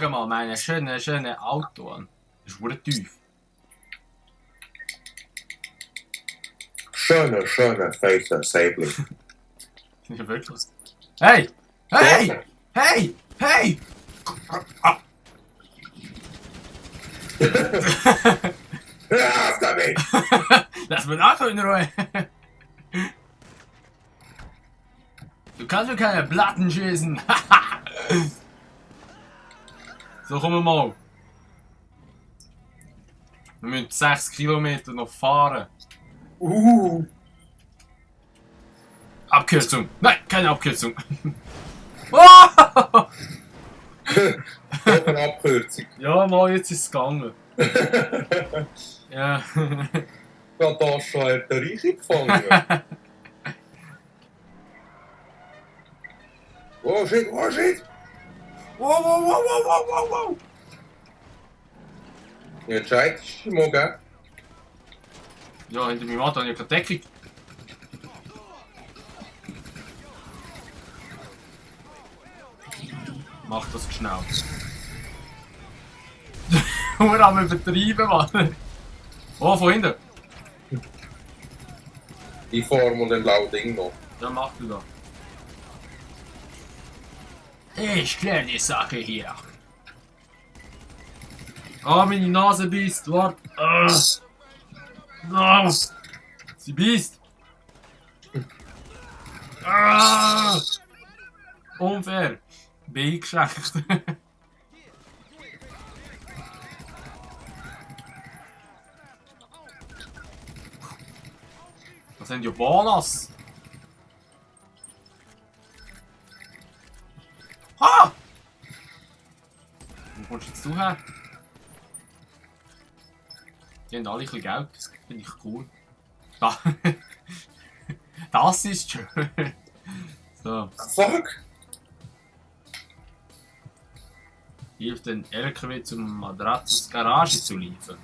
Schau mal, meine schöne Auto an. Das ist verdammt tief. Schöne feichte Säbel. Ja, wirklich. Hey! Hey! Hey! Hey! Raus damit! Lass mich auch in Ruhe! Du kannst mir keine Platten schießen! So, kommen wir mal. Wir müssen 6 Kilometer noch fahren. Abkürzung! Nein, keine Abkürzung! Oh! Noch eine Abkürzung. Ja, mal, jetzt ist es gegangen. Ja. Natascha hat den Reiche gefangen. Oh shit! Wow! Ja, entscheidest du mal, gell? Ja, hinter meinem Auto habe ich keine Deckung. Mach das schnell. Nur am übertreiben, Mann. Oh, von hinten. Ich fahre mal den blauen Ding noch. Ja, mach du da. Ich kläre die Sache hier. Ah, meine Nase beißt, warte. Sie beißt. Unfair. Bin eingeschränkt. Das sind ja Balas. Ha! Wo kommst jetzt du her? Die haben alle ein bisschen Geld, das finde ich cool. Da. Das ist schön. So. Fuck! Hilft den LKW zum Matratzens Garage zu liefern.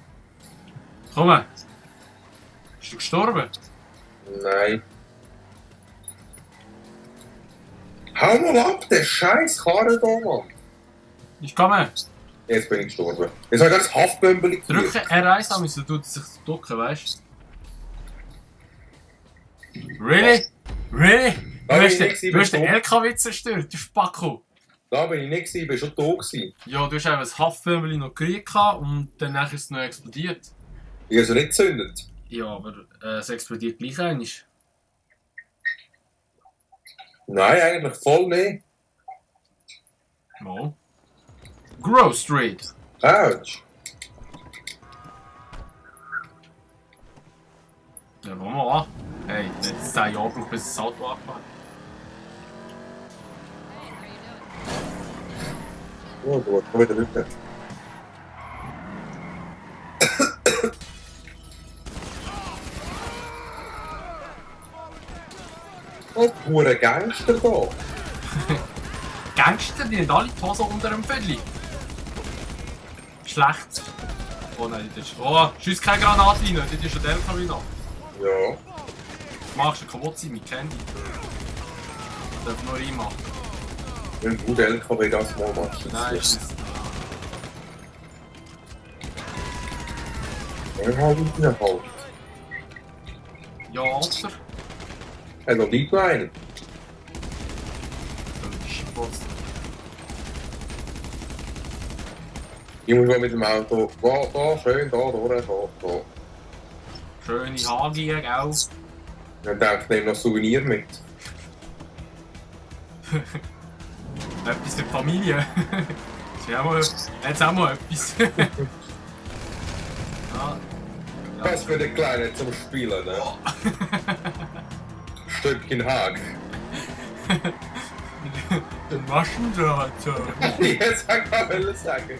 Komm! Bist du gestorben? Nein. Hau mal ab, der scheiß Karre da, Mann! Ich komme! Jetzt bin ich gestorben. Jetzt habe ich das Haftbömbel gekriegt. Drücke R1 an, müssen tut sich ducken, weißt du? Really? Really? Du Da bin hast ich den, nicht, du hast den bin LKW zerstört, du Spacko! Da bin ich nicht gewesen, ich bin schon tot gewesen. Ja, du hast einfach das Haftbömbel noch gekriegt und danach ist es noch explodiert. Ich habe es nicht gezündet. Ja, aber es explodiert gleich einmal. Nein, eigentlich voll nicht. Mal. Grove Street! Autsch. Ja, schau mal an. Hey, jetzt 10 Jahre braucht, bis das Auto angefahren. Oh, du komm wieder rüber. Oh, pure Gangster da. Gangster, die haben alle die Hose unter dem Viertel. Schlecht. Oh nein, das ist... Oh, schiess keine Granate rein, das ist schon der LKW noch. Ja. Du machst einen kaputt sein mit Candy. Das darf nur reinmachen. Wenn du den LKW das mal machst. Nein, das ist... Er hat nicht mehr halt. Ja, Alter. Er hat noch nie einen. Ich muss mal mit dem Auto. Da, schön, da, durch, da. Schöne Hagi, gell? Dann denke ich, nehme noch Souvenir mit. Etwas für die Familie. Jetzt auch mal etwas. Ja. Was für den Kleinen zum Spielen, ne? Oh. Stückchen Haag. Den Maschendraht. Jetzt kann ich sagen.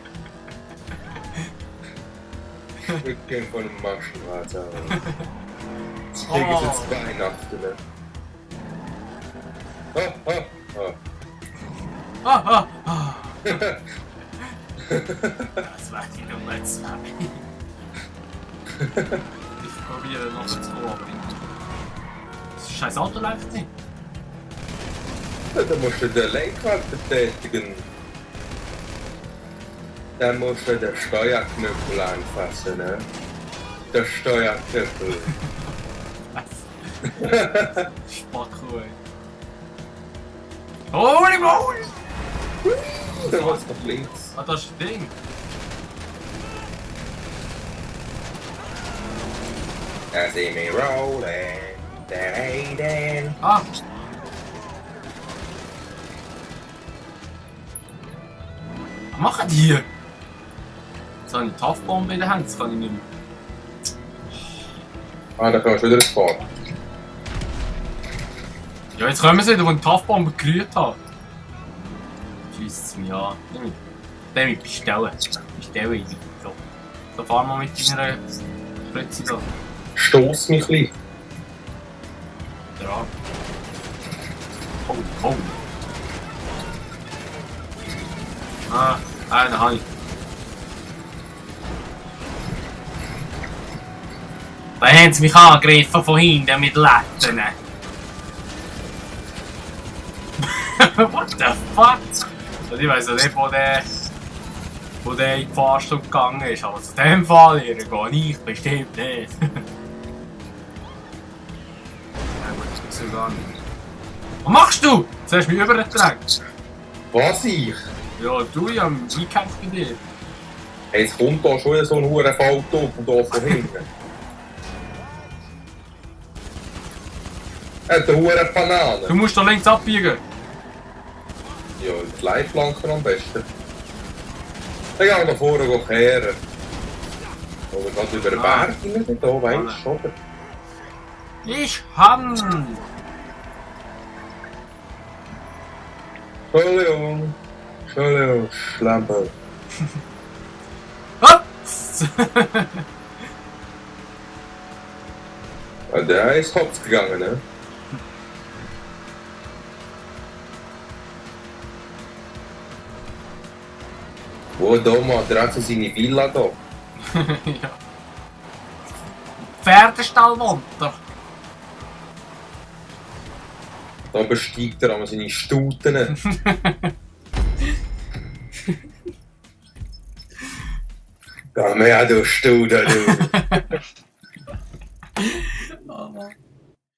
Stückchen von dem Maschendraht. Ich kriege es jetzt Weihnachten, ne? Das war die Nummer 2. Ich probiere noch zu kommen. Das scheiß Auto läuft nicht. Dann musst du den Lenkrad betätigen. Dann musst du den Steuerknüppel anfassen, ne? Der Steuerknüppel. Spackruhe. Holy moly! Der was nach links. Ah, das ist ein Ding. I see me rolling. Da-da-da. Ah! Was machen die hier? Jetzt habe ich die Taftbombe in der Hand, das kann ich nicht mehr. Ah, da kannst du wieder fahren. Ja, jetzt kommen sie wieder, wo ich die Taftbombe gerührt habe. Schießt es mich an. Den mit Pistole. Pistole in die. So fahren wir mit deiner Spritze da. Stoss mich ein bisschen. Ja. Oh, oh. Ah, einen habe ich. Da haben sie mich angegriffen von hinten mit Letten. What the fuck? Also ich weiss ja nicht, wo der in die Fahrstunde gegangen ist, aber zu dem Fall hier gehe ich bestimmt nicht. Ja gut, das muss ich gar nicht. Was machst du? Jetzt hast du mich übergedrängt. Was ich? Ja, du, ich habe eingekämpft bei dir. Hey, jetzt kommt da schon wieder so ein hoher Falltop und da von hinten. Die hohe Banane. Du musst da links abbiegen. Ja, die Leitplanken am besten. Dann gehen wir da vorne kehren. Oder gerade über den Berg hinein, da weißt du, oder? Ich han! Entschuldigung. Entschuldigung, Schlampe. Ups! Ja, der ist hops gegangen, ne? Wo da mal, der hat so seine Villa da. Ja. Pferdestall wohnt er. Da besteigt er einmal seine Stuten. Komm her, du Stute, du.